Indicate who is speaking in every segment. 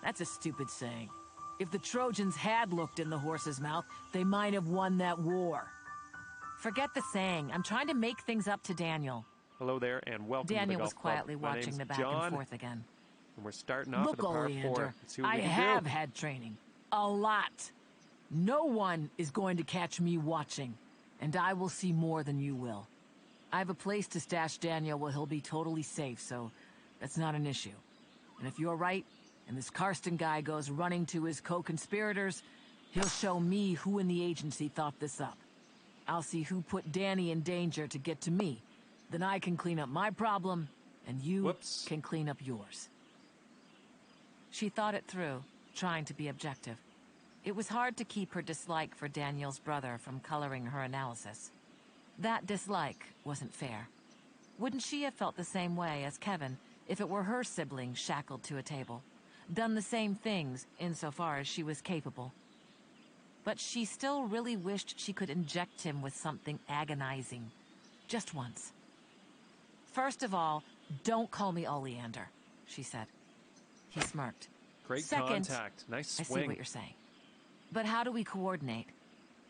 Speaker 1: That's a stupid saying. If the Trojans had looked in the horse's mouth, they might have won that war.
Speaker 2: Forget the saying. I'm trying to make things up to Daniel.
Speaker 3: Hello there, and welcome to the
Speaker 2: Daniel
Speaker 3: Golf
Speaker 2: was quietly
Speaker 3: Club. My
Speaker 2: watching
Speaker 3: name's
Speaker 2: the back
Speaker 3: John,
Speaker 2: and forth again.
Speaker 3: and we're starting off
Speaker 1: Look,
Speaker 3: with a par 4.
Speaker 1: Oleander,
Speaker 3: Let's see what
Speaker 1: I
Speaker 3: we can
Speaker 1: have
Speaker 3: do.
Speaker 1: had training. A lot. No one is going to catch me watching, and I will see more than you will. I have a place to stash Daniel where he'll be totally safe, so that's not an issue. And if you're right, and this Karsten guy goes running to his co-conspirators, he'll show me who in the agency thought this up. I'll see who put Danny in danger to get to me. Then I can clean up my problem, and you can clean up yours.
Speaker 2: She thought it through, trying to be objective. It was hard to keep her dislike for Daniel's brother from coloring her analysis. That dislike wasn't fair. Wouldn't she have felt the same way as Kevin if it were her sibling shackled to a table? Done the same things insofar as she was capable? But she still really wished she could inject him with something agonizing. Just once. First of all, don't call me Oleander, she said. He smirked.
Speaker 3: Great
Speaker 2: Second,
Speaker 3: contact. Nice swing.
Speaker 2: I see what you're saying. But how do we coordinate?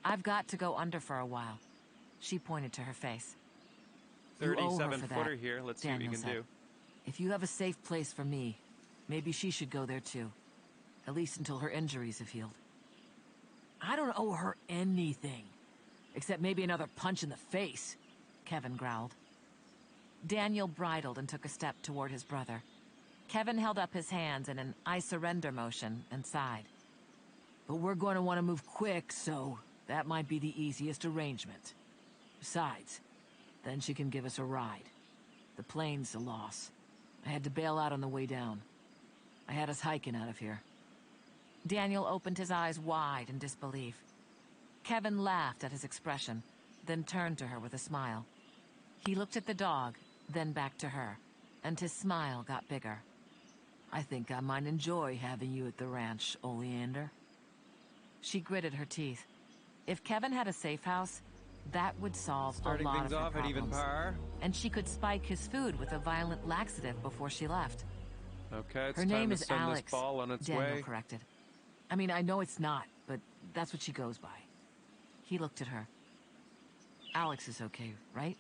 Speaker 2: I've got to go under for a while. She pointed to her face.
Speaker 3: 37-footer here. Let's see what you can do.
Speaker 1: If you have a safe place for me, maybe she should go there too. At least until her injuries have healed. I don't owe her anything. Except maybe another punch in the face, Kevin growled.
Speaker 2: Daniel bridled and took a step toward his brother. Kevin held up his hands in an I surrender motion and sighed.
Speaker 1: But we're going to want to move quick, so that might be the easiest arrangement. Besides, then she can give us a ride. The plane's a loss. I had to bail out on the way down. I had us hiking out of here.
Speaker 2: Daniel opened his eyes wide in disbelief. Kevin laughed at his expression, then turned to her with a smile. He looked at the dog, then back to her, and his smile got bigger.
Speaker 1: I think I might enjoy having you at the ranch, Oleander.
Speaker 2: She gritted her teeth. If Kevin had a safe house, that would solve a lot of her problems.
Speaker 3: Starting things off at even par.
Speaker 2: And she could spike his food with a violent laxative before she left.
Speaker 3: Okay, it's
Speaker 1: her
Speaker 3: time
Speaker 1: name
Speaker 3: to
Speaker 1: is
Speaker 3: send
Speaker 1: Alex,
Speaker 3: this ball on its
Speaker 1: Daniel
Speaker 3: way.
Speaker 1: corrected. I mean, I know it's not, but that's what she goes by.
Speaker 2: He looked at her.
Speaker 1: Alex is okay, right?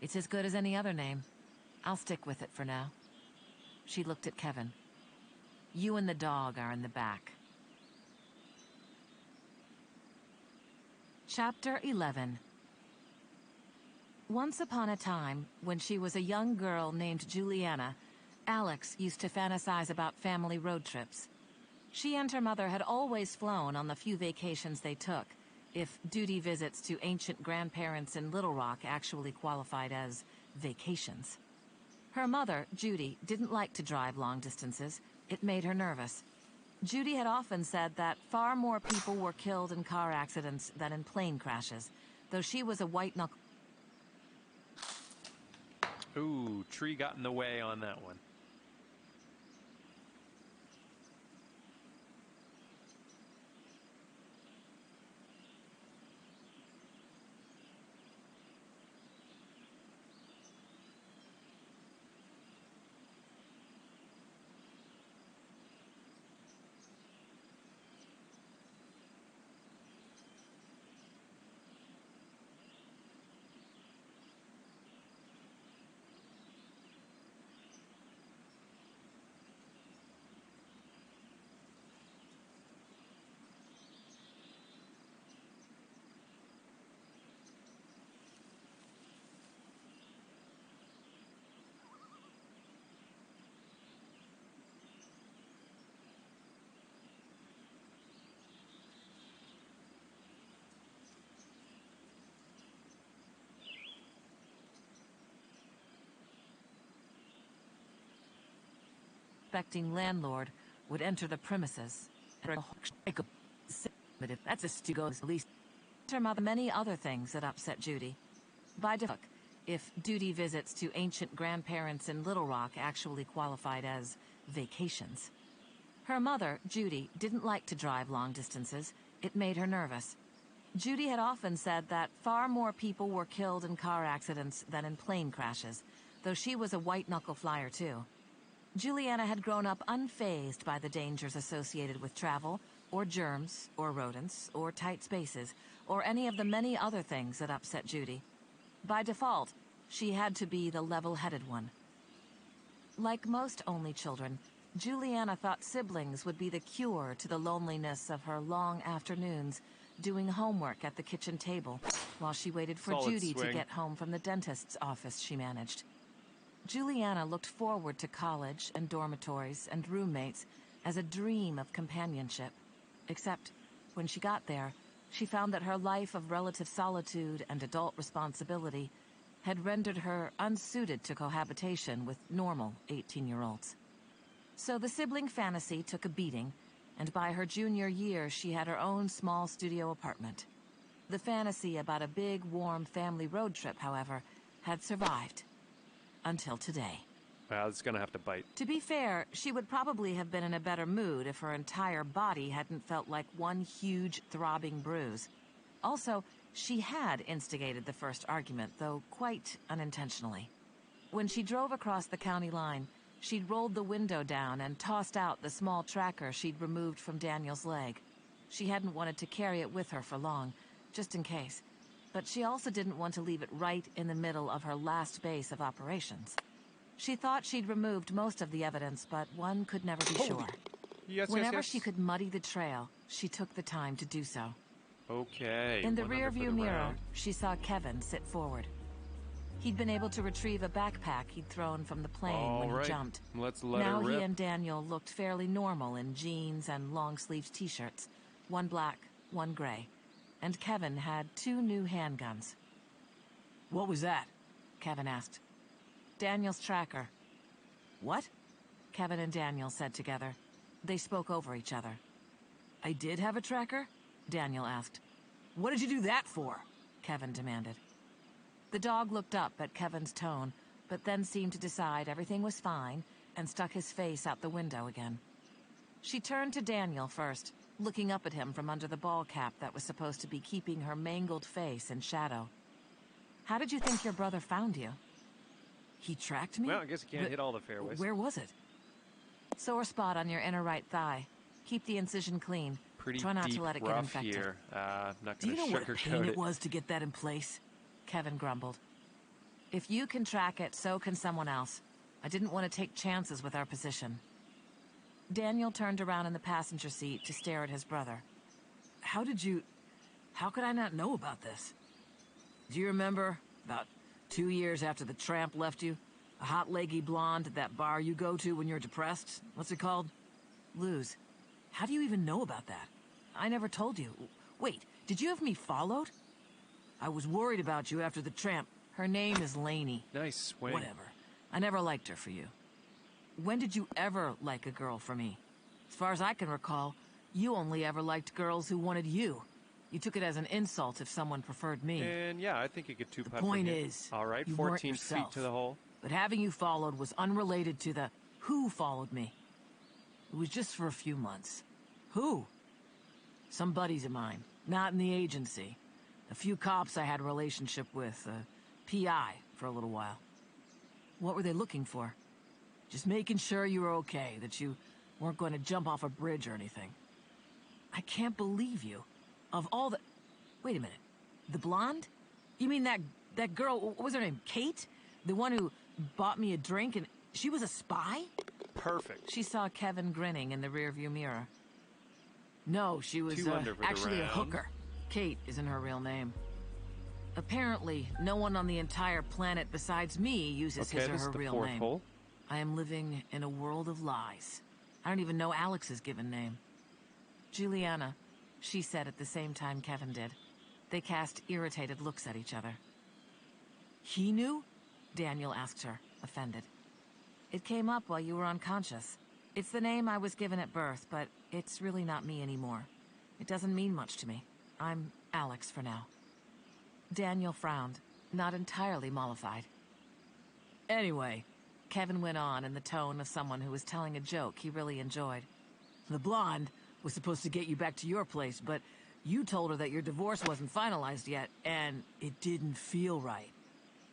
Speaker 2: It's as good as any other name. I'll stick with it for now. She looked at Kevin. You and the dog are in the back. Chapter 11. Once upon a time, when she was a young girl named Juliana, Alex used to fantasize about family road trips. She and her mother had always flown on the few vacations they took, if duty visits to ancient grandparents in Little Rock actually qualified as vacations. Her mother, Judy, didn't like to drive long distances. It made her nervous. Judy had often said that far more people were killed in car accidents than in plane crashes, though she was a white-knuckle.
Speaker 3: Ooh, tree got in the way on that one.
Speaker 2: Suspecting landlord would enter the premises.
Speaker 1: That's a stupid, at least.
Speaker 2: Her mother, many other things that upset Judy. By default, if duty visits to ancient grandparents in Little Rock actually qualified as vacations. Her mother, Judy, didn't like to drive long distances. It made her nervous. Judy had often said that far more people were killed in car accidents than in plane crashes, though she was a white-knuckle flyer too. Juliana had grown up unfazed by the dangers associated with travel, or germs, or rodents, or tight spaces, or any of the many other things that upset Judy. By default, she had to be the level-headed one. Like most only children, Juliana thought siblings would be the cure to the loneliness of her long afternoons, doing homework at the kitchen table, while she waited for Judy to get home from the dentist's office she managed. Juliana looked forward to college and dormitories and roommates as a dream of companionship. Except, when she got there, she found that her life of relative solitude and adult responsibility had rendered her unsuited to cohabitation with normal 18-year-olds. So the sibling fantasy took a beating, and by her junior year she had her own small studio apartment. The fantasy about a big, warm family road trip, however, had survived. Until today.
Speaker 3: Wow, it's gonna have to bite.
Speaker 2: To be fair, she would probably have been in a better mood if her entire body hadn't felt like one huge, throbbing bruise. Also, she had instigated the first argument, though quite unintentionally. When she drove across the county line, she'd rolled the window down and tossed out the small tracker she'd removed from Daniel's leg. She hadn't wanted to carry it with her for long, just in case. But she also didn't want to leave it right in the middle of her last base of operations. She thought she'd removed most of the evidence, but one could never be sure. Whenever she could muddy the trail, she took the time to do so.
Speaker 3: Okay.
Speaker 2: In the rearview mirror, she saw Kevin sit forward. He'd been able to retrieve a backpack he'd thrown from the plane when he jumped. Now he and Daniel looked fairly normal in jeans and long-sleeved t-shirts, one black, one gray. And Kevin had 2 new handguns.
Speaker 1: What was that?
Speaker 2: Kevin asked. Daniel's tracker.
Speaker 1: What?
Speaker 2: Kevin and Daniel said together. They spoke over each other.
Speaker 1: I did have a tracker?
Speaker 2: Daniel asked.
Speaker 1: What did you do that for?
Speaker 2: Kevin demanded. The dog looked up at Kevin's tone, but then seemed to decide everything was fine and stuck his face out the window again. She turned to Daniel first, looking up at him from under the ball cap that was supposed to be keeping her mangled face in shadow. How did you think your brother found you?
Speaker 1: He tracked me?
Speaker 3: Well, I guess he can't hit all the fairways.
Speaker 1: Where was it?
Speaker 2: Sore spot on your inner right thigh. Keep the incision clean.
Speaker 3: Pretty
Speaker 2: Try not
Speaker 3: deep
Speaker 2: to let it get
Speaker 3: rough
Speaker 2: infected.
Speaker 3: here. Not
Speaker 1: Do you
Speaker 3: gonna
Speaker 1: know what a pain
Speaker 3: sugarcoat
Speaker 1: it was to get that in place?
Speaker 2: Kevin grumbled. If you can track it, so can someone else. I didn't want to take chances with our position. Daniel turned around in the passenger seat to stare at his brother.
Speaker 1: How could I not know about this? Do you remember, about 2 years after the tramp left you? A hot leggy blonde at that bar you go to when you're depressed? What's it called?
Speaker 2: Lose.
Speaker 1: How do you even know about that? I never told you. Wait, did you have me followed? I was worried about you after the tramp. Her name is Lainey.
Speaker 3: Nice swing.
Speaker 1: Whatever. I never liked her for you. When did you ever like a girl for me? As far as I can recall, you only ever liked girls who wanted you. You took it as an insult if someone preferred me.
Speaker 3: And yeah, I think you could two-putt.
Speaker 1: The point is,
Speaker 3: all right,
Speaker 1: you
Speaker 3: 14
Speaker 1: weren't
Speaker 3: feet
Speaker 1: yourself.
Speaker 3: to the hole.
Speaker 1: But having you followed was unrelated to the who followed me. It was just for a few months. Who? Some buddies of mine, not in the agency. A few cops I had a relationship with, PI for a little while. What were they looking for? Just making sure you were okay, that you weren't going to jump off a bridge or anything. I can't believe you. Of all the... Wait a minute. The blonde? You mean that girl, what was her name, Kate? The one who bought me a drink and she was a spy?
Speaker 3: Perfect.
Speaker 2: She saw Kevin grinning in the rearview mirror.
Speaker 1: No, she was actually a
Speaker 3: round.
Speaker 1: hooker. Kate isn't her real name. Apparently, no one on the entire planet besides me uses his or
Speaker 3: this
Speaker 1: her
Speaker 3: is the
Speaker 1: real
Speaker 3: fourth
Speaker 1: name.
Speaker 3: hole.
Speaker 1: I am living in a world of lies. I don't even know Alex's given name.
Speaker 2: Juliana, she said at the same time Kevin did. They cast irritated looks at each other.
Speaker 1: He knew?
Speaker 2: Daniel asked her, offended. It came up while you were unconscious. It's the name I was given at birth, but it's really not me anymore. It doesn't mean much to me. I'm Alex for now. Daniel frowned, not entirely mollified.
Speaker 1: Anyway,
Speaker 2: Kevin went on in the tone of someone who was telling a joke he really enjoyed.
Speaker 1: the blonde was supposed to get you back to your place, but you told her that your divorce wasn't finalized yet, and it didn't feel right.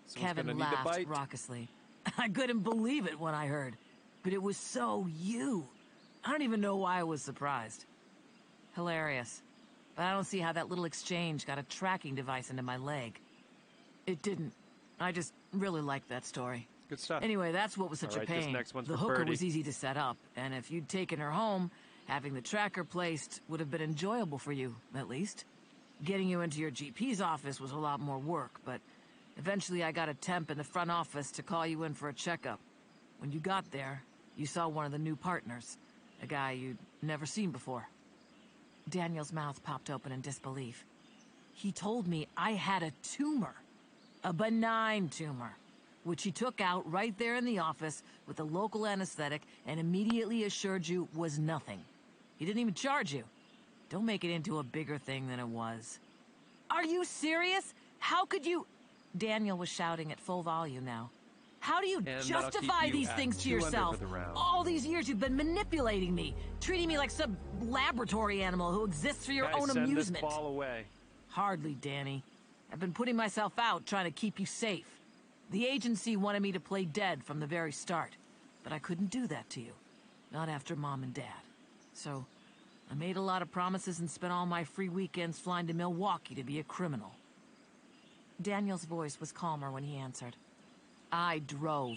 Speaker 3: Someone's
Speaker 2: Kevin
Speaker 3: gonna need to
Speaker 2: laughed
Speaker 3: bite.
Speaker 2: raucously.
Speaker 1: I couldn't believe it when I heard. But it was so you. I don't even know why I was surprised.
Speaker 2: Hilarious. But I don't see how that little exchange got a tracking device into my leg.
Speaker 1: It didn't. I just really liked that story.
Speaker 3: Good stuff.
Speaker 1: Anyway, that's what was such a pain.
Speaker 3: This next one's
Speaker 1: the
Speaker 3: for
Speaker 1: hooker
Speaker 3: Birdie.
Speaker 1: was easy to set up, and if you'd taken her home, having the tracker placed would have been enjoyable for you, at least. Getting you into your GP's office was a lot more work, but eventually I got a temp in the front office to call you in for a checkup. When you got there, you saw one of the new partners, a guy you'd never seen before.
Speaker 2: Daniel's mouth popped open in disbelief.
Speaker 1: He told me I had a tumor. A benign tumor, which he took out right there in the office with a local anesthetic and immediately assured you was nothing. He didn't even charge you. Don't make it into a bigger thing than it was. Are you serious? How could you...
Speaker 2: Daniel was shouting at full volume now.
Speaker 1: How do you justify these things to yourself? All these years you've been manipulating me, treating me like some laboratory animal who exists for your own amusement.
Speaker 3: Send this ball away.
Speaker 1: Hardly, Danny. I've been putting myself out trying to keep you safe. The agency wanted me to play dead from the very start, but I couldn't do that to you. Not after Mom and Dad. So, I made a lot of promises and spent all my free weekends flying to Milwaukee to be a criminal.
Speaker 2: Daniel's voice was calmer when he answered.
Speaker 1: I drove.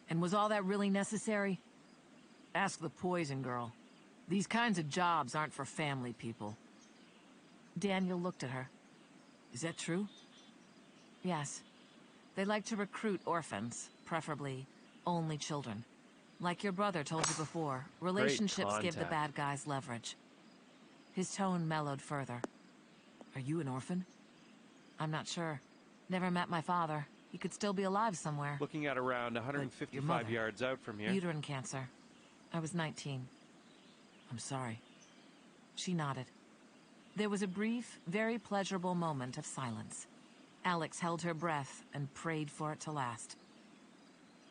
Speaker 1: And was all that really necessary? Ask the Poison Girl. These kinds of jobs aren't for family people.
Speaker 2: Daniel looked at her.
Speaker 1: Is that true?
Speaker 2: Yes. They like to recruit orphans, preferably only children. Like your brother told you before, relationships give the bad guys leverage. His tone mellowed further.
Speaker 1: Are you an orphan?
Speaker 2: I'm not sure. Never met my father. He could still be alive somewhere.
Speaker 3: Looking at around 155 yards out from here.
Speaker 2: Uterine cancer. I was 19.
Speaker 1: I'm sorry.
Speaker 2: She nodded. There was a brief, very pleasurable moment of silence. Alex held her breath and prayed for it to last.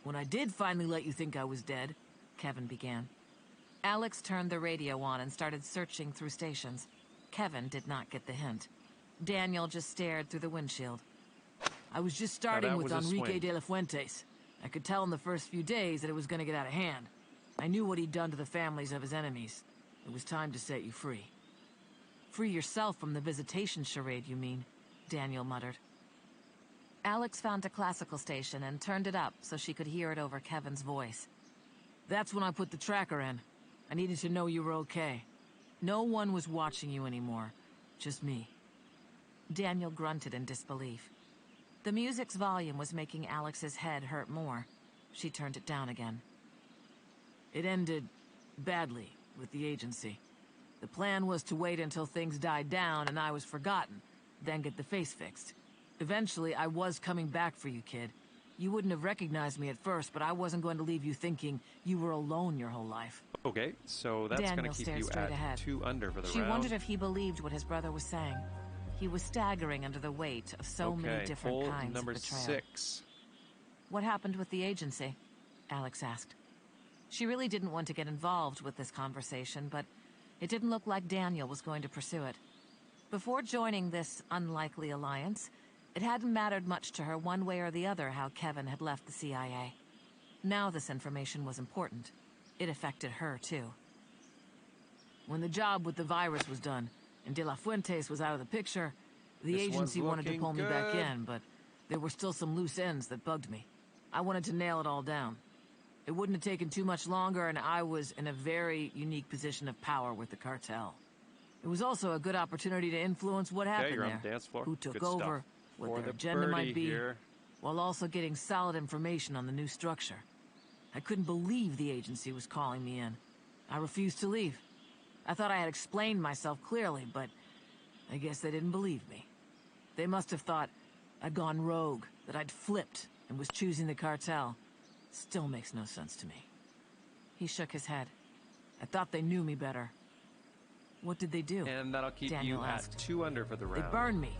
Speaker 1: When I did finally let you think I was dead, Kevin began.
Speaker 2: Alex turned the radio on and started searching through stations. Kevin did not get the hint. Daniel just stared through the windshield.
Speaker 1: I was just starting with Enrique de la Fuentes. I could tell in the first few days that it was going to get out of hand. I knew what he'd done to the families of his enemies. It was time to set you free.
Speaker 2: Free yourself from the visitation charade, you mean? Daniel muttered. Alex found a classical station and turned it up so she could hear it over Kevin's voice.
Speaker 1: That's when I put the tracker in. I needed to know you were okay. No one was watching you anymore. Just me.
Speaker 2: Daniel grunted in disbelief. The music's volume was making Alex's head hurt more. She turned it down again.
Speaker 1: It ended badly with the agency. The plan was to wait until things died down and I was forgotten, then get the face fixed. Eventually, I was coming back for you, kid. You wouldn't have recognized me at first, but I wasn't going to leave you thinking you were alone your whole life.
Speaker 3: Okay, so that's going to keep you at 2 under for the round.
Speaker 2: She wondered if he believed what his brother was saying. He was staggering under the weight of so many different kinds of betrayal.
Speaker 3: Number 6.
Speaker 2: What happened with the agency? Alex asked. She really didn't want to get involved with this conversation, but it didn't look like Daniel was going to pursue it. Before joining this unlikely alliance, it hadn't mattered much to her one way or the other how Kevin had left the CIA. Now this information was important. It affected her, too.
Speaker 1: When the job with the virus was done, and De La Fuentes was out of the picture, the agency wanted to pull me back in, but there were still some loose ends that bugged me. I wanted to nail it all down. It wouldn't have taken too much longer, and I was in a very unique position of power with the cartel. It was also a good opportunity to influence what happened
Speaker 3: you're
Speaker 1: there,
Speaker 3: on the dance floor.
Speaker 1: who took over, what their agenda might be, while also getting solid information on the new structure. I couldn't believe the agency was calling me in. I refused to leave. I thought I had explained myself clearly, but I guess they didn't believe me. They must have thought I'd gone rogue, that I'd flipped and was choosing the cartel. Still makes no sense to me.
Speaker 2: He shook his head.
Speaker 1: I thought they knew me better. What did they do?
Speaker 3: And that'll keep
Speaker 2: Daniel
Speaker 3: you
Speaker 2: asked.
Speaker 3: at 2 under for the round.
Speaker 1: They burned me,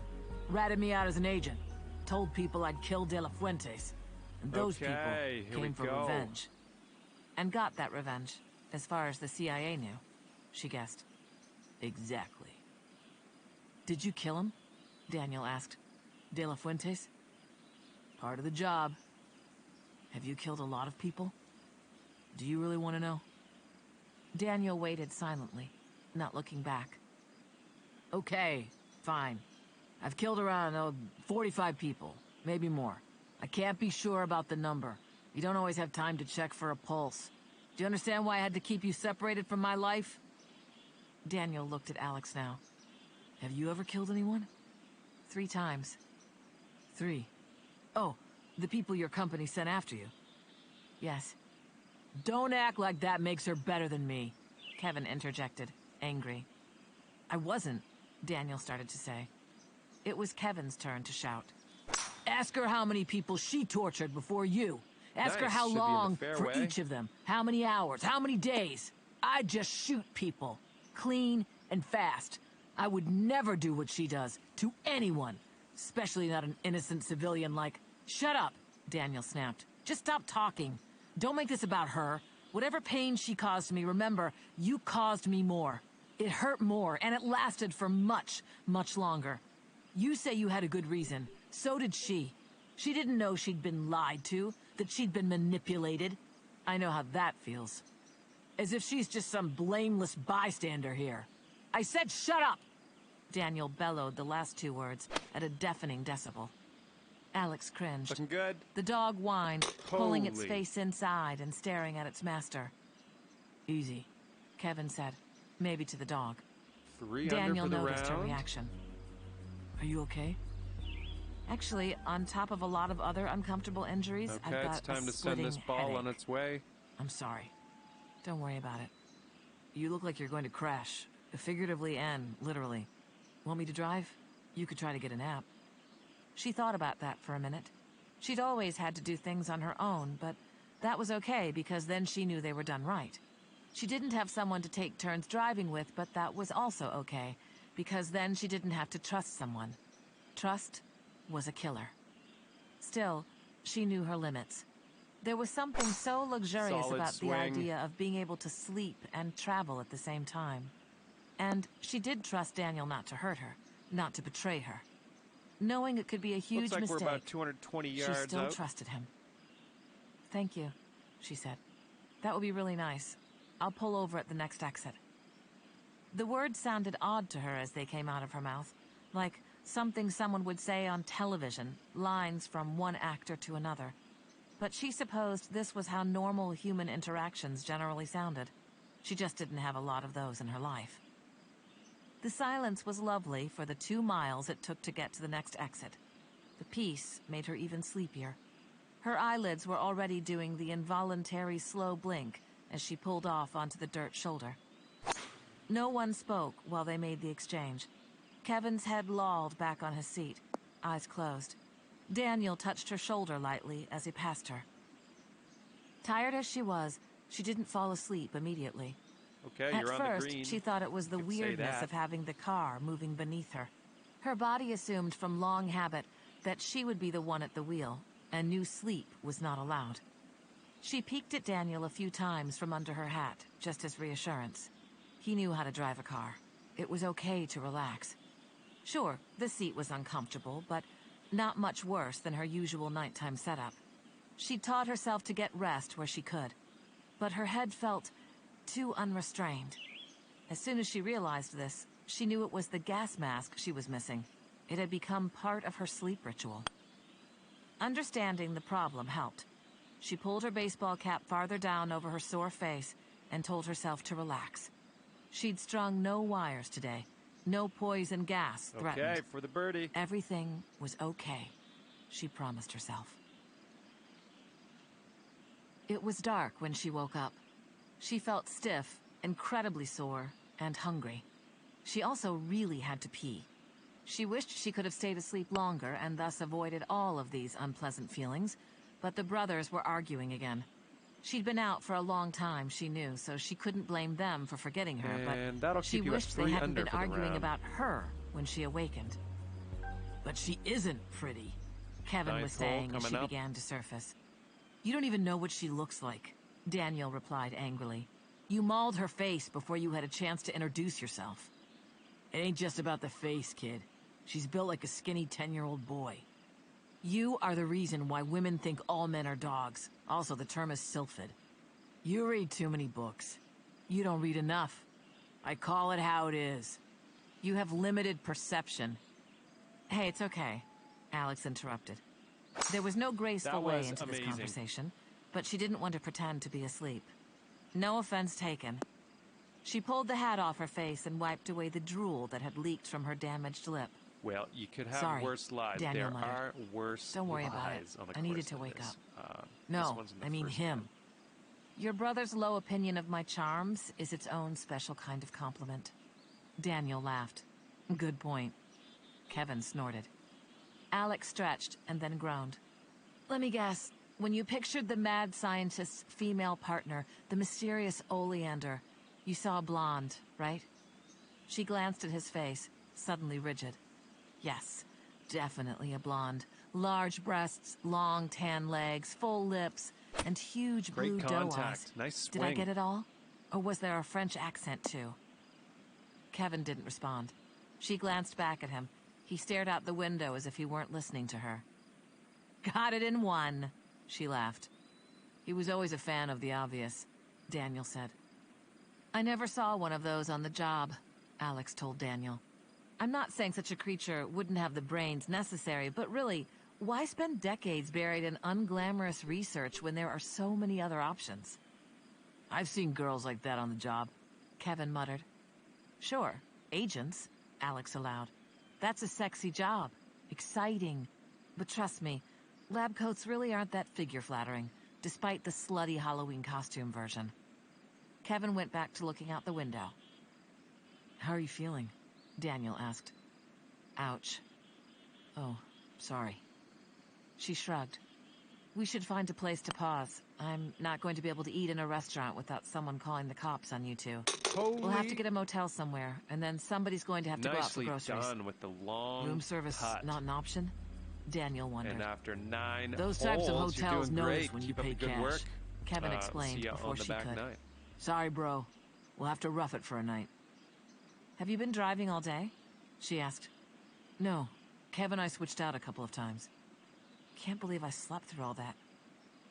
Speaker 1: ratted me out as an agent, told people I'd killed De La Fuentes. And those people came for revenge.
Speaker 2: And got that revenge, as far as the CIA knew, she guessed.
Speaker 1: Exactly. Did you kill him? Daniel asked. De La Fuentes? Part of the job. Have you killed a lot of people? Do you really want to know?
Speaker 2: Daniel waited silently, not looking back.
Speaker 1: Okay, fine. I've killed around 45 people, maybe more. I can't be sure about the number. You don't always have time to check for a pulse. Do you understand why I had to keep you separated from my life?
Speaker 2: Daniel looked at Alex now.
Speaker 1: Have you ever killed anyone?
Speaker 2: 3 times.
Speaker 1: 3? Oh, the people your company sent after you?
Speaker 2: Yes.
Speaker 1: Don't act like that makes her better than me.
Speaker 2: Kevin interjected, angry.
Speaker 1: I wasn't,
Speaker 2: Daniel started to say. It was Kevin's turn to shout.
Speaker 1: Ask her how many people she tortured before you. Ask her
Speaker 3: Nice.
Speaker 1: how
Speaker 3: Should be in the
Speaker 1: long for
Speaker 3: fairway.
Speaker 1: each of them. How many hours, how many days. I just shoot people. Clean and fast. I would never do what she does to anyone. Especially not an innocent civilian like... Shut up, Daniel snapped. Just stop talking. Don't make this about her. Whatever pain she caused me, remember, you caused me more. It hurt more, and it lasted for much, much longer. You say you had a good reason. So did she. She didn't know she'd been lied to, that she'd been manipulated. I know how that feels. As if she's just some blameless bystander here. I said shut up!
Speaker 2: Daniel bellowed the last 2 words at a deafening decibel. Alex cringed.
Speaker 3: Looking good.
Speaker 2: The dog whined, pulling its
Speaker 3: Holy.
Speaker 2: face inside and staring at its master.
Speaker 1: Easy,
Speaker 2: Kevin said, maybe to the dog.
Speaker 3: 3
Speaker 2: Daniel
Speaker 3: under for the
Speaker 2: noticed
Speaker 3: round.
Speaker 2: her reaction.
Speaker 1: Are you okay?
Speaker 2: Actually, on top of a lot of other uncomfortable injuries, I've
Speaker 3: Okay,
Speaker 2: got
Speaker 3: it's time
Speaker 2: a
Speaker 3: to send this
Speaker 2: splitting
Speaker 3: ball
Speaker 2: headache.
Speaker 3: on its way.
Speaker 1: I'm sorry.
Speaker 2: Don't worry about it.
Speaker 1: You look like you're going to crash. Figuratively and literally. Want me to drive? You could try to get a nap.
Speaker 2: She thought about that for a minute. She'd always had to do things on her own, but that was okay because then she knew they were done right. She didn't have someone to take turns driving with, but that was also okay because then she didn't have to trust someone. Trust was a killer. Still, she knew her limits. There was something so luxurious
Speaker 3: Solid
Speaker 2: about
Speaker 3: swing.
Speaker 2: the idea of being able to sleep and travel at the same time. And she did trust Daniel not to hurt her, not to betray her. Knowing it could be a huge
Speaker 3: Looks like
Speaker 2: mistake,
Speaker 3: we're about 220
Speaker 2: she
Speaker 3: yards
Speaker 2: still
Speaker 3: out.
Speaker 2: trusted him. Thank you, she said. That would be really nice. I'll pull over at the next exit. The words sounded odd to her as they came out of her mouth, like something someone would say on television, lines from one actor to another. But she supposed this was how normal human interactions generally sounded. She just didn't have a lot of those in her life. The silence was lovely for the 2 miles it took to get to the next exit. The peace made her even sleepier. Her eyelids were already doing the involuntary slow blink as she pulled off onto the dirt shoulder. No one spoke while they made the exchange. Kevin's head lolled back on his seat, eyes closed. Daniel touched her shoulder lightly as he passed her. Tired as she was, she didn't fall asleep immediately.
Speaker 3: Okay, you're
Speaker 2: At
Speaker 3: on the
Speaker 2: first,
Speaker 3: green.
Speaker 2: she thought it was the
Speaker 3: You could say
Speaker 2: weirdness
Speaker 3: that.
Speaker 2: of having the car moving beneath her. Her body assumed from long habit that she would be the one at the wheel, and knew sleep was not allowed. She peeked at Daniel a few times from under her hat, just as reassurance. He knew how to drive a car. It was okay to relax. Sure, the seat was uncomfortable, but not much worse than her usual nighttime setup. She'd taught herself to get rest where she could, but her head felt too unrestrained. As soon as she realized this, she knew it was the gas mask she was missing. It had become part of her sleep ritual. Understanding the problem helped. She pulled her baseball cap farther down over her sore face and told herself to relax. She'd strung no wires today. No poison gas threatened.
Speaker 3: Okay, for the birdie.
Speaker 2: Everything was okay, she promised herself. It was dark when she woke up. She felt stiff, incredibly sore, and hungry. She also really had to pee. She wished she could have stayed asleep longer and thus avoided all of these unpleasant feelings, but the brothers were arguing again. She'd been out for a long time, she knew, so she couldn't blame them for forgetting her,
Speaker 3: And that'll
Speaker 2: but she
Speaker 3: keep you at
Speaker 2: wished they
Speaker 3: 3
Speaker 2: hadn't
Speaker 3: under
Speaker 2: been
Speaker 3: for the
Speaker 2: arguing
Speaker 3: round.
Speaker 2: about her when she awakened.
Speaker 1: But she isn't pretty.
Speaker 2: Kevin was
Speaker 3: Ninth hole
Speaker 2: saying as she
Speaker 3: coming up.
Speaker 2: began to surface.
Speaker 1: You don't even know what she looks like.
Speaker 2: Daniel replied angrily.
Speaker 1: You mauled her face before you had a chance to introduce yourself. It ain't just about the face, kid. She's built like a skinny 10-year-old boy. You are the reason why women think all men are dogs. Also, the term is sylphid. You read too many books. You don't read enough. I call it how it is. You have limited perception.
Speaker 2: Hey, it's okay, Alex interrupted. There was no graceful way into this conversation, but she didn't want to pretend to be asleep. No offense taken. She pulled the hat off her face and wiped away the drool that had leaked from her damaged lip.
Speaker 3: Well, you could have worse lies.
Speaker 2: Daniel
Speaker 3: there are worse
Speaker 2: Don't worry
Speaker 3: lies
Speaker 2: about it.
Speaker 3: on the
Speaker 2: I needed to wake up.
Speaker 1: No, I mean him.
Speaker 2: Your brother's low opinion of my charms is its own special kind of compliment. Daniel laughed. Good point. Kevin snorted. Alex stretched and then groaned. Let me guess. When you pictured the mad scientist's female partner, the mysterious oleander, you saw a blonde, right? She glanced at his face, suddenly rigid. Yes, definitely a blonde. Large breasts, long tan legs, full lips, and huge blue doe eyes.
Speaker 3: Nice swing.
Speaker 2: Did I get it all? Or was there a French accent, too? Kevin didn't respond. She glanced back at him. He stared out the window as if he weren't listening to her. Got it in one, she laughed. He was always a fan of the obvious, Daniel said. I never saw one of those on the job, Alex told Daniel. I'm not saying such a creature wouldn't have the brains necessary, but really, why spend decades buried in unglamorous research when there are so many other options?
Speaker 1: I've seen girls like that on the job,
Speaker 2: Kevin muttered. Sure, agents, Alex allowed. That's a sexy job. Exciting. But trust me, lab coats really aren't that figure-flattering, despite the slutty Halloween costume version. Kevin went back to looking out the window.
Speaker 1: How are you feeling?
Speaker 2: Daniel asked. Ouch.
Speaker 1: Oh, sorry.
Speaker 2: She shrugged. We should find a place to pause. I'm not going to be able to eat in a restaurant without someone calling the cops on you two. We'll have to get a motel somewhere, and then somebody's going to have to go out for groceries.
Speaker 3: Nicely done with the long
Speaker 1: room service
Speaker 3: putt.
Speaker 1: Not an option?
Speaker 2: Daniel wondered.
Speaker 3: And after 9
Speaker 1: Those
Speaker 3: holes,
Speaker 1: types of hotels notice when you
Speaker 3: Keep
Speaker 1: pay
Speaker 3: up the good
Speaker 1: cash.
Speaker 3: work.
Speaker 2: Kevin explained before she could.
Speaker 3: Night.
Speaker 1: Sorry, bro. We'll have to rough it for a night.
Speaker 2: Have you been driving all day? She asked.
Speaker 1: No. Kev and I switched out a couple of times.
Speaker 2: Can't believe I slept through all that.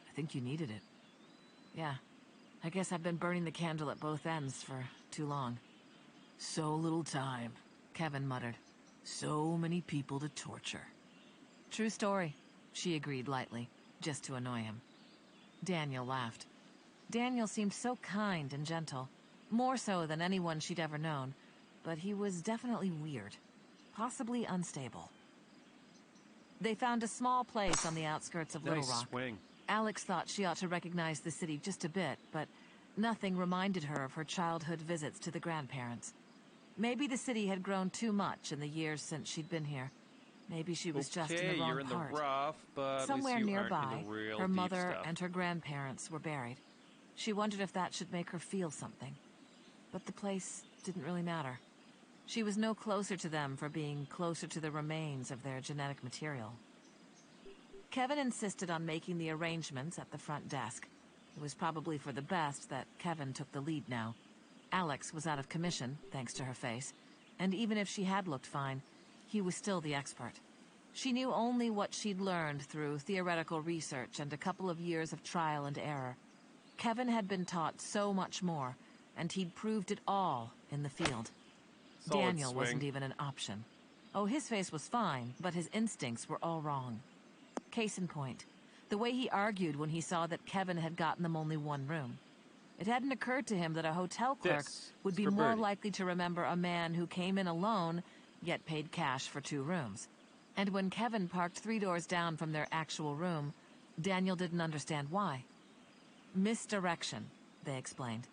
Speaker 1: I think you needed it.
Speaker 2: Yeah. I guess I've been burning the candle at both ends for too long.
Speaker 1: So little time,
Speaker 2: Kevin muttered.
Speaker 1: So many people to torture.
Speaker 2: True story, she agreed lightly, just to annoy him. Daniel laughed. Daniel seemed so kind and gentle, more so than anyone she'd ever known, but he was definitely weird, possibly unstable. They found a small place on the outskirts of Little Rock.
Speaker 3: Swing.
Speaker 2: Alex thought she ought to recognize the city just a bit, but nothing reminded her of her childhood visits to the grandparents. Maybe the city had grown too much in the years since she'd been here. Maybe she was just in the wrong
Speaker 3: you're in
Speaker 2: part.
Speaker 3: the rough, but
Speaker 2: somewhere nearby, her mother
Speaker 3: stuff.
Speaker 2: and her grandparents were buried. She wondered if that should make her feel something. But the place didn't really matter. She was no closer to them for being closer to the remains of their genetic material. Kevin insisted on making the arrangements at the front desk. It was probably for the best that Kevin took the lead now. Alex was out of commission, thanks to her face, and even if she had looked fine, he was still the expert. She knew only what she'd learned through theoretical research and a couple of years of trial and error. Kevin had been taught so much more, and he'd proved it all in the field.
Speaker 3: Solid
Speaker 2: Daniel
Speaker 3: swing.
Speaker 2: wasn't even an option. Oh, his face was fine, but his instincts were all wrong. Case in point, the way he argued when he saw that Kevin had gotten them only one room. It hadn't occurred to him that a hotel clerk would be more likely to remember a man who came in alone, yet paid cash for 2 rooms. And when Kevin parked 3 doors down from their actual room, Daniel didn't understand why. Misdirection, they explained.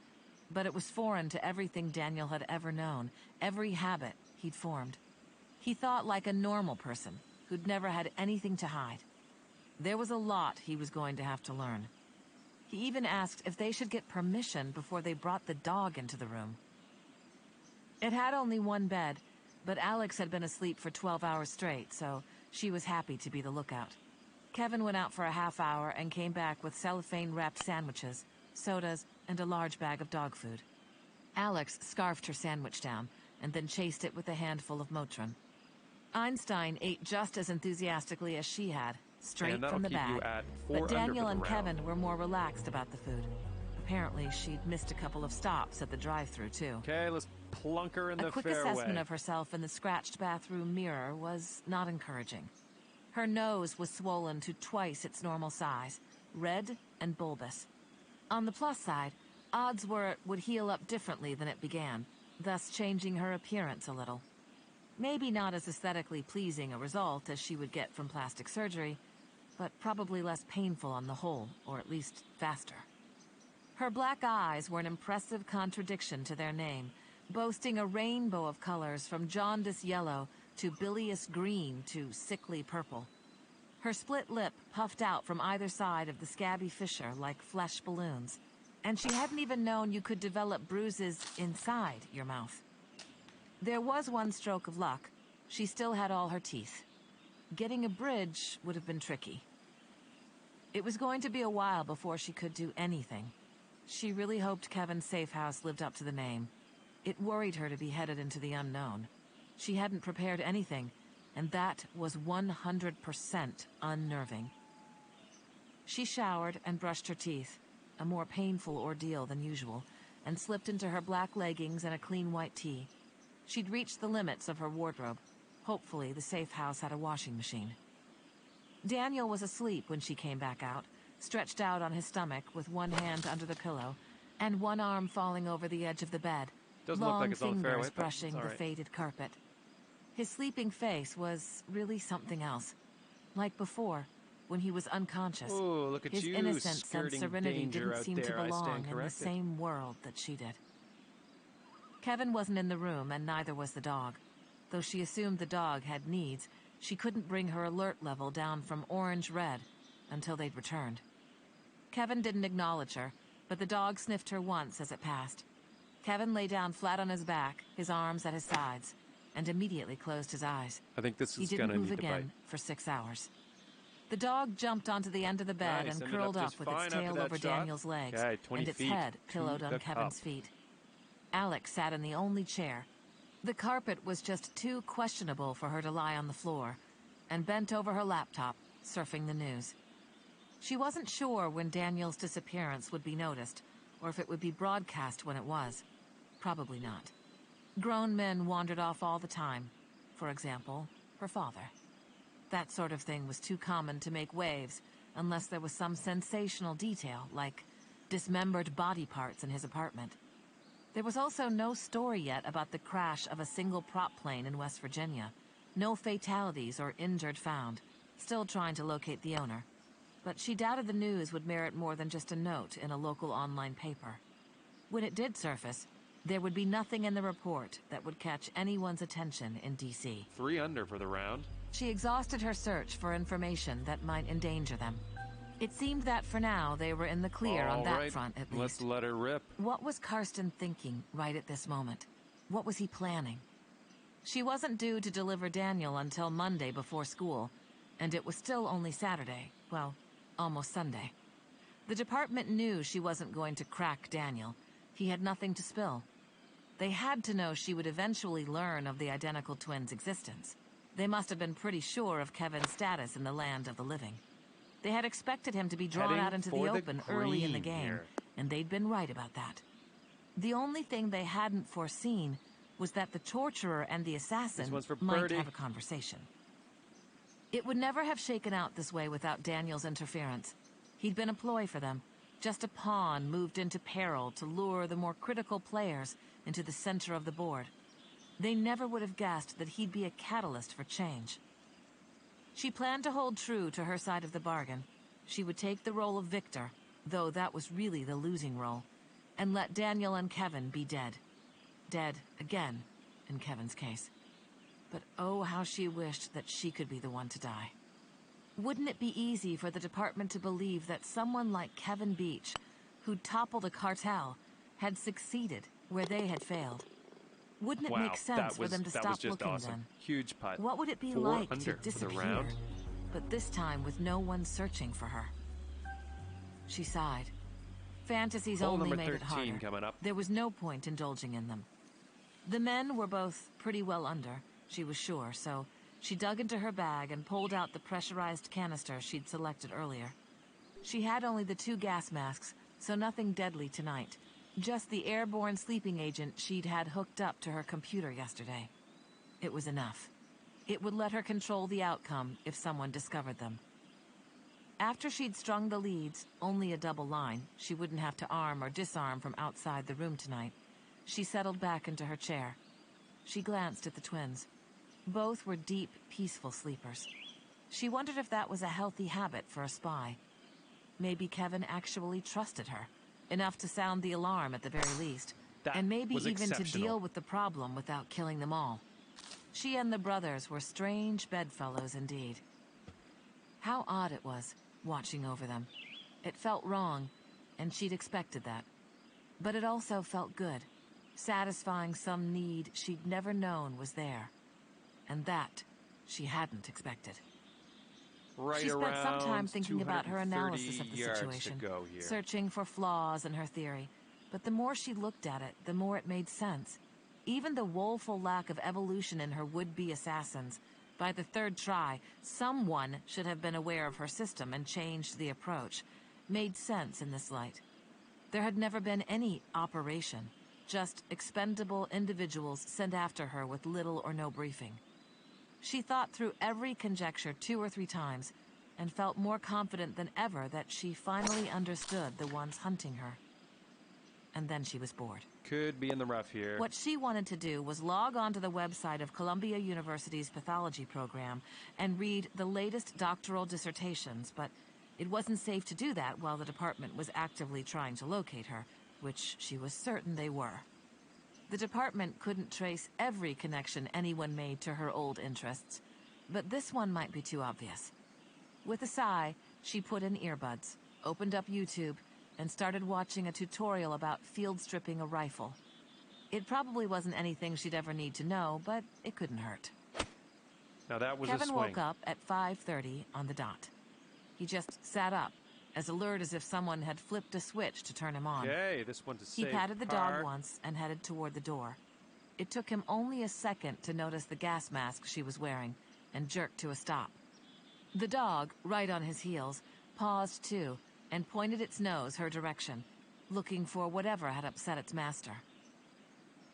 Speaker 2: But it was foreign to everything Daniel had ever known, every habit he'd formed. He thought like a normal person who'd never had anything to hide. There was a lot he was going to have to learn. He even asked if they should get permission before they brought the dog into the room. It had only one bed, but Alex had been asleep for 12 hours straight, so she was happy to be the lookout. Kevin went out for a half hour and came back with cellophane-wrapped sandwiches, sodas, and a large bag of dog food. Alex scarfed her sandwich down and then chased it with a handful of Motrin. Einstein ate just as enthusiastically as she had, straight from the bag. But Daniel and Kevin were more relaxed about the food, Apparently, she'd missed a couple of stops at the drive-thru too.
Speaker 3: Okay, let's plunk her in the
Speaker 2: fairway. A quick assessment of herself in the scratched bathroom mirror was not encouraging. Her nose was swollen to twice its normal size, red and bulbous. On the plus side, odds were it would heal up differently than it began, thus changing her appearance a little. Maybe not as aesthetically pleasing a result as she would get from plastic surgery, but probably less painful on the whole, or at least faster. Her black eyes were an impressive contradiction to their name, boasting a rainbow of colors from jaundice yellow to bilious green to sickly purple. Her split lip puffed out from either side of the scabby fissure like flesh balloons, and she hadn't even known you could develop bruises inside your mouth. There was one stroke of luck. She still had all her teeth. Getting a bridge would have been tricky. It was going to be a while before she could do anything. She really hoped Kevin's safe house lived up to the name. It worried her to be headed into the unknown. She hadn't prepared anything, and that was 100% unnerving. She showered and brushed her teeth, a more painful ordeal than usual, and slipped into her black leggings and a clean white tee. She'd reached the limits of her wardrobe. Hopefully, the safe house had a washing machine. Daniel was asleep when she came back out, stretched out on his stomach with one hand under the pillow and one arm falling over the edge of the bed,
Speaker 3: Doesn't look like it's on the fairway, but
Speaker 2: brushing
Speaker 3: it's all
Speaker 2: the
Speaker 3: right.
Speaker 2: faded carpet. His sleeping face was really something else. Like before, when he was unconscious,
Speaker 3: Ooh, look at
Speaker 2: his
Speaker 3: you,
Speaker 2: innocence and
Speaker 3: skirting
Speaker 2: serenity
Speaker 3: danger
Speaker 2: didn't
Speaker 3: out
Speaker 2: seem to
Speaker 3: there. I
Speaker 2: belong
Speaker 3: stand
Speaker 2: in the
Speaker 3: corrected.
Speaker 2: same world that she did. Kevin wasn't in the room, and neither was the dog. Though she assumed the dog had needs, she couldn't bring her alert level down from orange-red until they'd returned. Kevin didn't acknowledge her, but the dog sniffed her once as it passed. Kevin lay down flat on his back, his arms at his sides, and immediately closed his eyes.
Speaker 3: I think this
Speaker 2: He
Speaker 3: is
Speaker 2: didn't
Speaker 3: gonna
Speaker 2: move
Speaker 3: need to bite.
Speaker 2: again for 6 hours. The dog jumped onto the end of the bed
Speaker 3: Nice,
Speaker 2: and
Speaker 3: ended
Speaker 2: curled
Speaker 3: up
Speaker 2: up
Speaker 3: just
Speaker 2: with
Speaker 3: fine
Speaker 2: its
Speaker 3: after
Speaker 2: tail
Speaker 3: that
Speaker 2: over
Speaker 3: shot.
Speaker 2: Daniel's legs,
Speaker 3: Okay, 20
Speaker 2: and its
Speaker 3: feet
Speaker 2: head
Speaker 3: to
Speaker 2: pillowed on
Speaker 3: the
Speaker 2: Kevin's
Speaker 3: cup.
Speaker 2: feet. Alex sat in the only chair. The carpet was just too questionable for her to lie on the floor, and bent over her laptop, surfing the news. She wasn't sure when Daniel's disappearance would be noticed, or if it would be broadcast when it was. Probably not. Grown men wandered off all the time. For example, her father. That sort of thing was too common to make waves, unless there was some sensational detail, like dismembered body parts in his apartment. There was also no story yet about the crash of a single prop plane in West Virginia. No fatalities or injured found. Still trying to locate the owner. But she doubted the news would merit more than just a note in a local online paper. When it did surface, there would be nothing in the report that would catch anyone's attention in D.C.
Speaker 3: 3 under for the round.
Speaker 2: She exhausted her search for information that might endanger them. It seemed that for now they were in the clear on that front at least.
Speaker 3: Let's let her rip.
Speaker 2: What was Karsten thinking right at this moment? What was he planning? She wasn't due to deliver Daniel until Monday before school, and it was still only Saturday, well, almost Sunday. The department knew she wasn't going to crack Daniel. He had nothing to spill. They had to know she would eventually learn of the identical twins' existence. They must have been pretty sure of Kevin's status in the land of the living. They had expected him to be drawn out into the open early in the game, and they'd been right about that. The only thing they hadn't foreseen was that the torturer and the assassin might have a conversation. It would never have shaken out this way without Daniel's interference. He'd been a ploy for them, just a pawn moved into peril to lure the more critical players into the center of the board. They never would have guessed that he'd be a catalyst for change. She planned to hold true to her side of the bargain. She would take the role of victor, though that was really the losing role, and let Daniel and Kevin be dead. Dead again, in Kevin's case. But oh, how she wished that she could be the one to die. Wouldn't it be easy for the department to believe that someone like Kevin Beach, who'd toppled a cartel, had succeeded where they had failed? Wouldn't it make sense for them to stop looking then?
Speaker 3: Huge putt.
Speaker 2: What would it be
Speaker 3: 4
Speaker 2: like
Speaker 3: under
Speaker 2: to
Speaker 3: for the
Speaker 2: disappear,
Speaker 3: round.
Speaker 2: but this time with no one searching for her? She sighed. Fantasies
Speaker 3: Hole
Speaker 2: only
Speaker 3: number
Speaker 2: made it
Speaker 3: 13
Speaker 2: harder.
Speaker 3: coming up.
Speaker 2: There was no point indulging in them. The men were both pretty well under, she was sure, so she dug into her bag and pulled out the pressurized canister she'd selected earlier. She had only the 2 gas masks, so nothing deadly tonight. Just the airborne sleeping agent she'd had hooked up to her computer yesterday. It was enough. It would let her control the outcome if someone discovered them. After she'd strung the leads, only a double line, she wouldn't have to arm or disarm from outside the room tonight. She settled back into her chair. She glanced at the twins. Both were deep, peaceful sleepers. She wondered if that was a healthy habit for a spy. Maybe Kevin actually trusted her, enough to sound the alarm at the very least, and maybe even to deal with the problem without killing them all. She and the brothers were strange bedfellows indeed. How odd it was, watching over them. It felt wrong, and she'd expected that. But it also felt good, satisfying some need she'd never known was there. And that she hadn't expected. She spent some time thinking about her analysis of the situation, searching for flaws in her theory. But the more she looked at it, the more it made sense. Even the woeful lack of evolution in her would-be assassins. By the third try, someone should have been aware of her system and changed the approach. Made sense in this light. There had never been any operation, just expendable individuals sent after her with little or no briefing. She thought through every conjecture 2 or 3 times, and felt more confident than ever that she finally understood the ones hunting her. And then she was bored.
Speaker 3: Could be in the rough here.
Speaker 2: What she wanted to do was log on to the website of Columbia University's pathology program and read the latest doctoral dissertations, but it wasn't safe to do that while the department was actively trying to locate her, which she was certain they were. The department couldn't trace every connection anyone made to her old interests, but this one might be too obvious. With a sigh, she put in earbuds, opened up YouTube, and started watching a tutorial about field stripping a rifle. It probably wasn't anything she'd ever need to know, but it couldn't hurt.
Speaker 3: Now that was
Speaker 2: Kevin
Speaker 3: a swing.
Speaker 2: woke up at 5:30 on the dot. He just sat up, as alert as if someone had flipped a switch to turn him on.
Speaker 3: Okay, this one's a safe
Speaker 2: He patted the
Speaker 3: car.
Speaker 2: dog once and headed toward the door. It took him only a second to notice the gas mask she was wearing and jerked to a stop. The dog, right on his heels, paused too and pointed its nose her direction, looking for whatever had upset its master.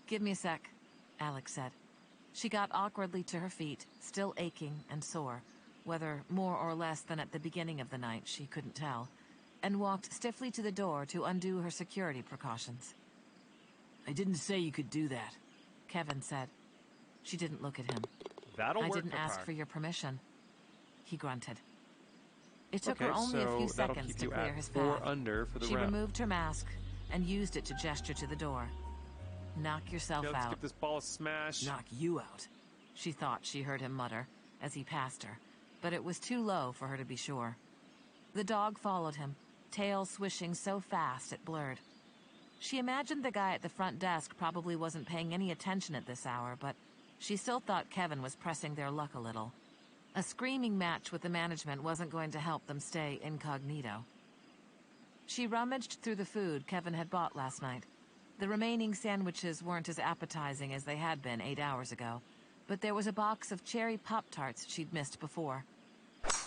Speaker 2: "Give me a sec," Alex said. She got awkwardly to her feet, still aching and sore, whether more or less than at the beginning of the night, she couldn't tell, and walked stiffly to the door to undo her security precautions.
Speaker 1: "I didn't say you could do that,"
Speaker 2: Kevin said. She didn't look at him.
Speaker 3: That'll
Speaker 2: "I
Speaker 3: work
Speaker 2: didn't
Speaker 3: for
Speaker 2: ask
Speaker 3: Park.
Speaker 2: for your permission." He grunted. It took
Speaker 3: Okay,
Speaker 2: her only a
Speaker 3: so
Speaker 2: few
Speaker 3: that'll
Speaker 2: seconds
Speaker 3: keep
Speaker 2: to
Speaker 3: you
Speaker 2: clear
Speaker 3: at
Speaker 2: his
Speaker 3: 4
Speaker 2: path.
Speaker 3: under for the
Speaker 2: She
Speaker 3: round.
Speaker 2: removed her mask and used it to gesture to the door. "Knock yourself
Speaker 3: Okay, let's
Speaker 2: out."
Speaker 3: give this ball a smash.
Speaker 1: "Knock you out."
Speaker 2: She thought she heard him mutter as he passed her, but it was too low for her to be sure. The dog followed him, tail swishing so fast it blurred. She imagined the guy at the front desk probably wasn't paying any attention at this hour, but she still thought Kevin was pressing their luck a little. A screaming match with the management wasn't going to help them stay incognito. She rummaged through the food Kevin had bought last night. The remaining sandwiches weren't as appetizing as they had been 8 hours ago, but there was a box of cherry Pop-Tarts she'd missed before.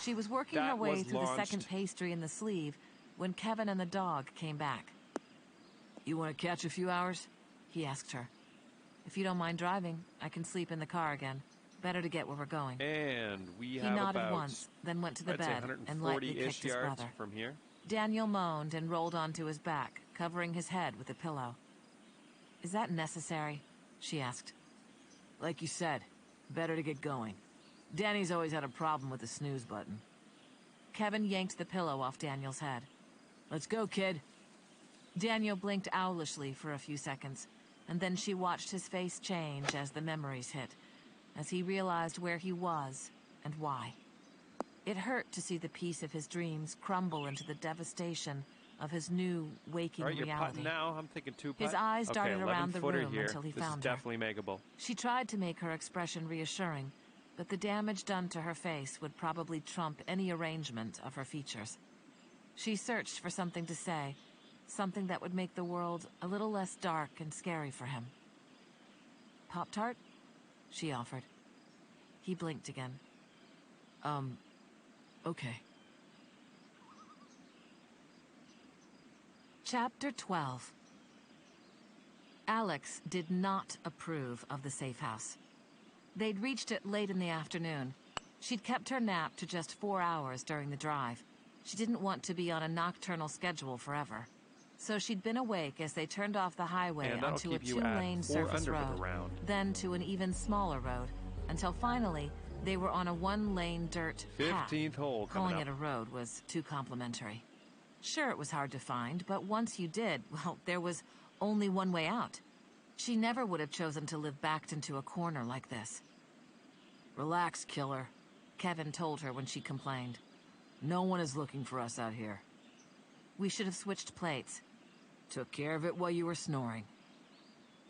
Speaker 2: She was working her way through the second pastry in the sleeve when Kevin and the dog came back.
Speaker 1: "You want to catch a few hours?"
Speaker 2: He asked her. "If you don't mind driving, I can sleep in the car again. Better to get where we're going."
Speaker 3: And we
Speaker 2: He
Speaker 3: have
Speaker 2: nodded
Speaker 3: about,
Speaker 2: once, then went to the
Speaker 3: I'd say
Speaker 2: bed and lightly
Speaker 3: 140-ish
Speaker 2: kicked his
Speaker 3: yards
Speaker 2: brother.
Speaker 3: from here.
Speaker 2: Daniel moaned and rolled onto his back, covering his head with a pillow. "Is that necessary?" she asked.
Speaker 1: "Like you said, better to get going. Danny's always had a problem with the snooze button."
Speaker 2: Kevin yanked the pillow off Daniel's head.
Speaker 1: "Let's go, kid."
Speaker 2: Daniel blinked owlishly for a few seconds, and then she watched his face change as the memories hit, as he realized where he was and why. It hurt to see the piece of his dreams crumble into the devastation of his new, waking
Speaker 3: All right, you're
Speaker 2: reality.
Speaker 3: putting now. I'm thinking 2 putt.
Speaker 2: His eyes darted
Speaker 3: okay,
Speaker 2: around the
Speaker 3: 11-footer
Speaker 2: room
Speaker 3: here.
Speaker 2: until he
Speaker 3: This
Speaker 2: found
Speaker 3: is
Speaker 2: her.
Speaker 3: definitely makeable.
Speaker 2: She tried to make her expression reassuring, but the damage done to her face would probably trump any arrangement of her features. She searched for something to say, something that would make the world a little less dark and scary for him. "Pop-Tart?" she offered. He blinked again.
Speaker 1: Okay."
Speaker 2: Chapter 12. Alex did not approve of the safe house. They'd reached it late in the afternoon. She'd kept her nap to just 4 hours during the drive. She didn't want to be on a nocturnal schedule forever. So she'd been awake as they turned off the highway onto a 2-lane surface road, then to an even smaller road, until finally they were on a 1-lane dirt path.
Speaker 3: 15th hole
Speaker 2: Calling
Speaker 3: coming
Speaker 2: it a road was too complimentary. Sure, it was hard to find, but once you did, well, there was only one way out. She never would have chosen to live backed into a corner like this.
Speaker 1: Relax, killer,
Speaker 2: Kevin told her when she complained.
Speaker 1: No one is looking for us out here.
Speaker 2: We should have switched plates.
Speaker 1: Took care of it while you were snoring.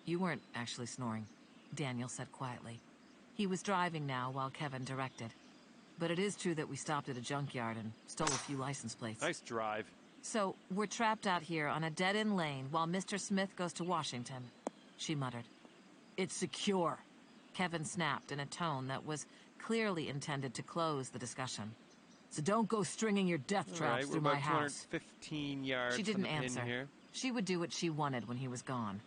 Speaker 2: You weren't actually snoring, Daniel said quietly. He was driving now while Kevin directed.
Speaker 1: But it is true that we stopped at a junkyard and stole a few license plates.
Speaker 3: Nice drive.
Speaker 2: So, we're trapped out here on a dead-end lane while Mr. Smith goes to Washington, she muttered.
Speaker 1: It's secure,
Speaker 2: Kevin snapped in a tone that was clearly intended to close the discussion.
Speaker 1: So don't go stringing your death traps through my house.
Speaker 3: We're about 215 yards
Speaker 2: She didn't
Speaker 3: from the
Speaker 2: answer.
Speaker 3: pin here.
Speaker 2: She would do what she wanted when he was gone.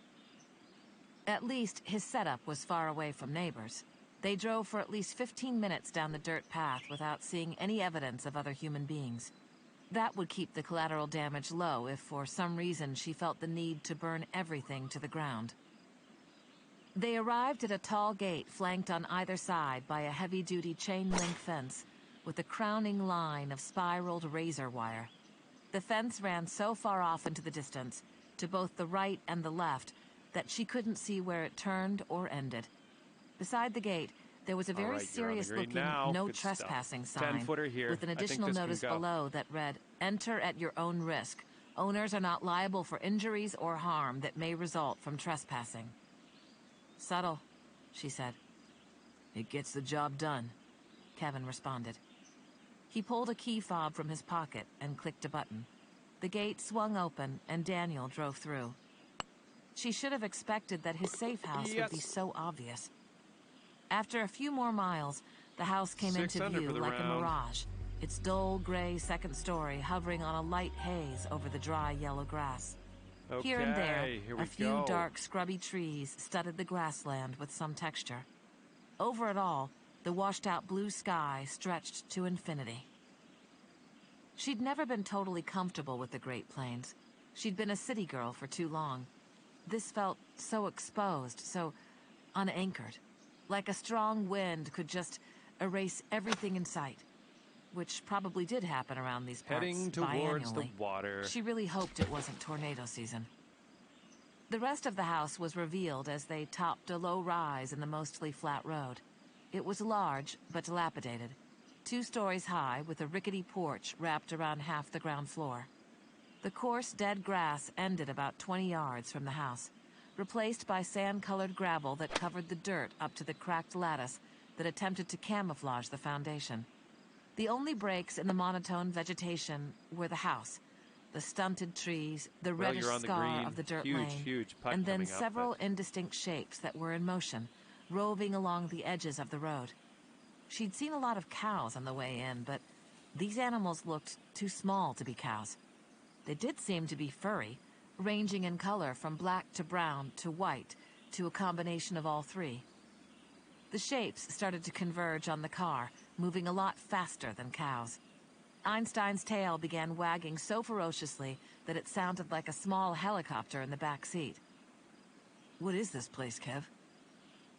Speaker 2: At least his setup was far away from neighbors. They drove for at least 15 minutes down the dirt path without seeing any evidence of other human beings. That would keep the collateral damage low if for some reason she felt the need to burn everything to the ground. They arrived at a tall gate flanked on either side by a heavy-duty chain-link fence with a crowning line of spiraled razor wire. The fence ran so far off into the distance, to both the right and the left, that she couldn't see where it turned or ended. Beside the gate, there was a very serious-looking no trespassing sign with an additional notice below that read, "Enter at your own risk. Owners are not liable for injuries or harm that may result from trespassing." Subtle, she said.
Speaker 1: It gets the job done,
Speaker 2: Kevin responded. He pulled a key fob from his pocket and clicked a button. The gate swung open and Daniel drove through. She should have expected that his safe house would be so obvious. After a few more miles, the house came into view like a mirage, its dull gray second story hovering on a light haze over the dry yellow grass. Here and there, a few dark, scrubby trees studded the grassland with some texture. Over it all, the washed-out blue sky stretched to infinity. She'd never been totally comfortable with the Great Plains. She'd been a city girl for too long. This felt so exposed, so unanchored. Like a strong wind could just erase everything in sight. Which probably did happen around these parts
Speaker 3: Heading towards the
Speaker 2: biannually.
Speaker 3: water.
Speaker 2: She really hoped it wasn't tornado season. The rest of the house was revealed as they topped a low rise in the mostly flat road. It was large, but dilapidated. 2 stories high, with a rickety porch wrapped around half the ground floor. The coarse, dead grass ended about 20 yards from the house, replaced by sand-colored gravel that covered the dirt up to the cracked lattice that attempted to camouflage the foundation. The only breaks in the monotone vegetation were the house, the stunted trees, the reddish scar of the dirt lane, and then several indistinct shapes that were in motion, roving along the edges of the road. She'd seen a lot of cows on the way in, but these animals looked too small to be cows. They did seem to be furry, ranging in color from black to brown to white to a combination of all three. The shapes started to converge on the car, moving a lot faster than cows. Einstein's tail began wagging so ferociously that it sounded like a small helicopter in the back seat.
Speaker 1: What is this place, Kev?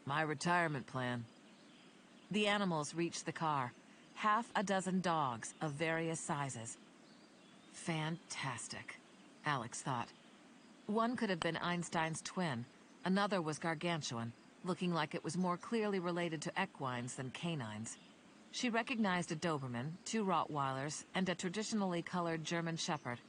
Speaker 1: My retirement plan.
Speaker 2: The animals reached the car, half a dozen dogs of various sizes. Fantastic, Alex thought. One could have been Einstein's twin, another was gargantuan, looking like it was more clearly related to equines than canines. She recognized a Doberman, 2 Rottweilers, and a traditionally colored German Shepherd.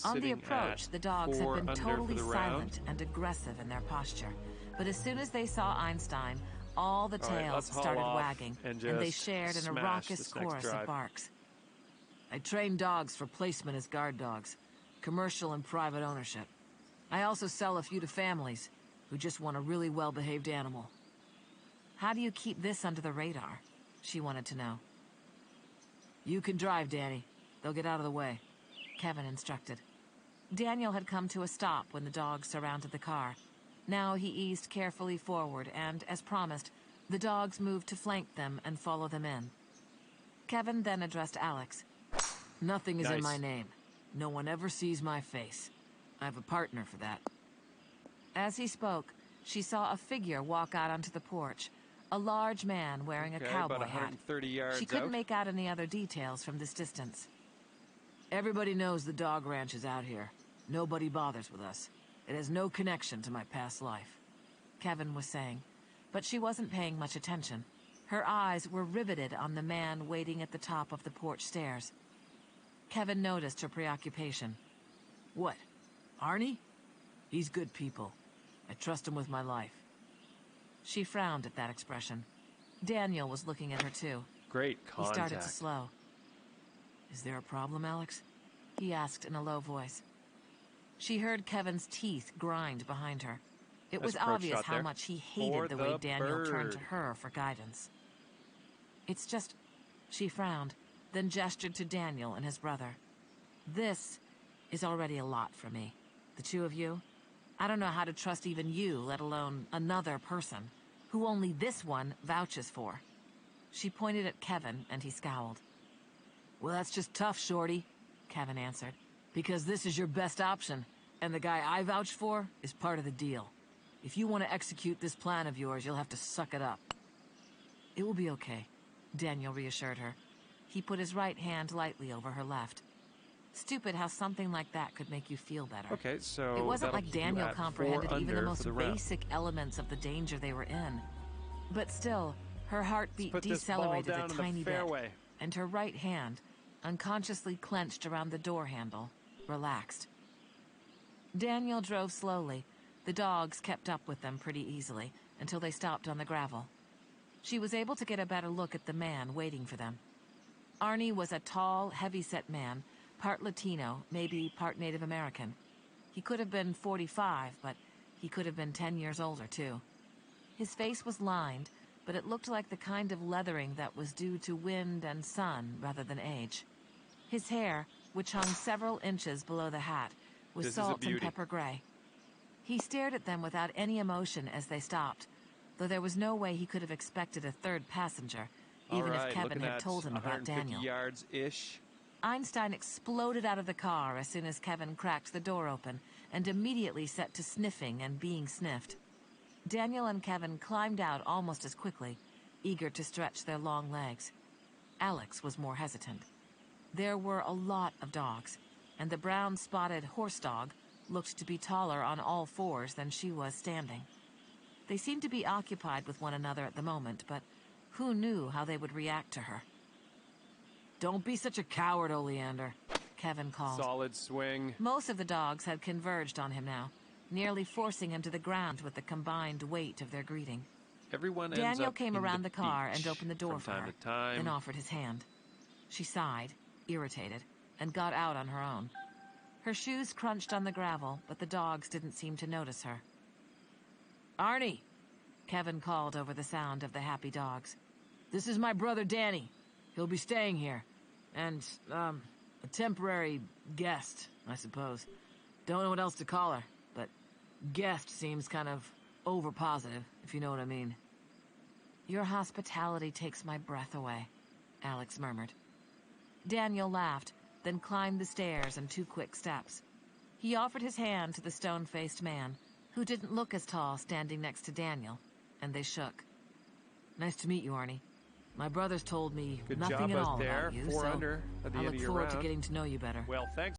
Speaker 2: On the approach, the dogs had been totally silent and aggressive in their posture. But as soon as they saw Einstein, all the tails started wagging, and they shared in a raucous chorus of barks.
Speaker 1: I train dogs for placement as guard dogs, commercial and private ownership. I also sell a few to families who just want a really well-behaved animal.
Speaker 2: How do you keep this under the radar? She wanted to know.
Speaker 1: You can drive, Danny. They'll get out of the way,
Speaker 2: Kevin instructed. Daniel had come to a stop when the dogs surrounded the car. Now he eased carefully forward and, as promised, the dogs moved to flank them and follow them in. Kevin then addressed Alex.
Speaker 1: Nothing is
Speaker 3: Nice.
Speaker 1: in my name. No one ever sees my face. I have a partner for that.
Speaker 2: As he spoke, she saw a figure walk out onto the porch, a large man wearing a cowboy
Speaker 3: about
Speaker 2: hat.
Speaker 3: 130 yards
Speaker 2: She couldn't
Speaker 3: out.
Speaker 2: make out any other details from this distance.
Speaker 1: Everybody knows the dog ranch is out here. Nobody bothers with us. It has no connection to my past life.
Speaker 2: Kevin was saying, but she wasn't paying much attention. Her eyes were riveted on the man waiting at the top of the porch stairs. Kevin noticed her preoccupation.
Speaker 1: What? Arnie? He's good people. I trust him with my life.
Speaker 2: She frowned at that expression. Daniel was looking at her too.
Speaker 3: Great
Speaker 2: He
Speaker 3: contact.
Speaker 2: started to slow.
Speaker 1: Is there a problem, Alex?
Speaker 2: He asked in a low voice. She heard Kevin's teeth grind behind her. It was
Speaker 3: Nice approach
Speaker 2: obvious
Speaker 3: shot
Speaker 2: how
Speaker 3: there.
Speaker 2: much he
Speaker 3: For
Speaker 2: hated the way
Speaker 3: the
Speaker 2: Daniel turned to
Speaker 3: bird.
Speaker 2: her for guidance. It's just... She frowned, then gestured to Daniel and his brother. This is already a lot for me. The two of you. I don't know how to trust even you, let alone another person, who only this one vouches for. She pointed at Kevin, and he scowled.
Speaker 1: Well, that's just tough, Shorty,
Speaker 2: Kevin answered.
Speaker 1: because this is your best option, and the guy I vouched for is part of the deal. If you want to execute this plan of yours, you'll have to suck it up.
Speaker 2: It will be okay, Daniel reassured her. He put his right hand lightly over her left. Stupid how something like that could make you feel better.
Speaker 3: Okay, so
Speaker 2: It wasn't
Speaker 3: that'll
Speaker 2: like
Speaker 3: keep you
Speaker 2: Daniel
Speaker 3: at
Speaker 2: comprehended
Speaker 3: 4
Speaker 2: even the
Speaker 3: under
Speaker 2: most
Speaker 3: for the round.
Speaker 2: basic elements of the danger they were in. But still, her heartbeat
Speaker 3: Put this ball
Speaker 2: decelerated
Speaker 3: down
Speaker 2: a
Speaker 3: in the
Speaker 2: tiny bit,
Speaker 3: fairway.
Speaker 2: and her right hand, unconsciously clenched around the door handle, relaxed. Daniel drove slowly. The dogs kept up with them pretty easily until they stopped on the gravel. She was able to get a better look at the man waiting for them. Arnie was a tall, heavy-set man, part Latino, maybe part Native American. He could have been 45, but he could have been 10 years older, too. His face was lined, but it looked like the kind of leathering that was due to wind and sun rather than age. His hair, which hung several inches below the hat, was
Speaker 3: This is a
Speaker 2: salt and
Speaker 3: beauty.
Speaker 2: pepper gray. He stared at them without any emotion as they stopped, though there was no way he could have expected a third passenger, even if Kevin had told him about
Speaker 3: 150
Speaker 2: Daniel.
Speaker 3: yards-ish.
Speaker 2: Einstein exploded out of the car as soon as Kevin cracked the door open and immediately set to sniffing and being sniffed. Daniel and Kevin climbed out almost as quickly, eager to stretch their long legs. Alex was more hesitant. There were a lot of dogs, and the brown-spotted horse dog looked to be taller on all fours than she was standing. They seemed to be occupied with one another at the moment, but who knew how they would react to her?
Speaker 1: Don't be such a coward, Oleander,
Speaker 2: Kevin called.
Speaker 3: Solid swing.
Speaker 2: Most of the dogs had converged on him now, nearly forcing him to the ground with the combined weight of their greeting.
Speaker 3: Everyone ends
Speaker 2: Daniel
Speaker 3: up
Speaker 2: came
Speaker 3: in
Speaker 2: around the car
Speaker 3: beach
Speaker 2: and opened the door
Speaker 3: from
Speaker 2: for
Speaker 3: time
Speaker 2: her,
Speaker 3: to time.
Speaker 2: then offered his hand. She sighed, irritated, and got out on her own. Her shoes crunched on the gravel, but the dogs didn't seem to notice her.
Speaker 1: Arnie,
Speaker 2: Kevin called over the sound of the happy dogs.
Speaker 1: this is my brother Danny. He'll be staying here. And, a temporary guest, I suppose. Don't know what else to call her, but guest seems kind of over-positive, if you know what I mean.
Speaker 2: Your hospitality takes my breath away, Alex murmured. Daniel laughed, then climbed the stairs in 2 quick steps. He offered his hand to the stone-faced man, who didn't look as tall standing next to Daniel, and they shook.
Speaker 1: Nice to meet you, Arnie. My brothers told me
Speaker 3: Good
Speaker 1: nothing
Speaker 3: job
Speaker 1: at
Speaker 3: out
Speaker 1: all
Speaker 3: there.
Speaker 1: about you,
Speaker 3: 4
Speaker 1: so
Speaker 3: under at the
Speaker 1: I
Speaker 3: end
Speaker 1: look
Speaker 3: of your
Speaker 1: forward to
Speaker 3: round.
Speaker 1: getting to know you better.
Speaker 3: Well, thanks.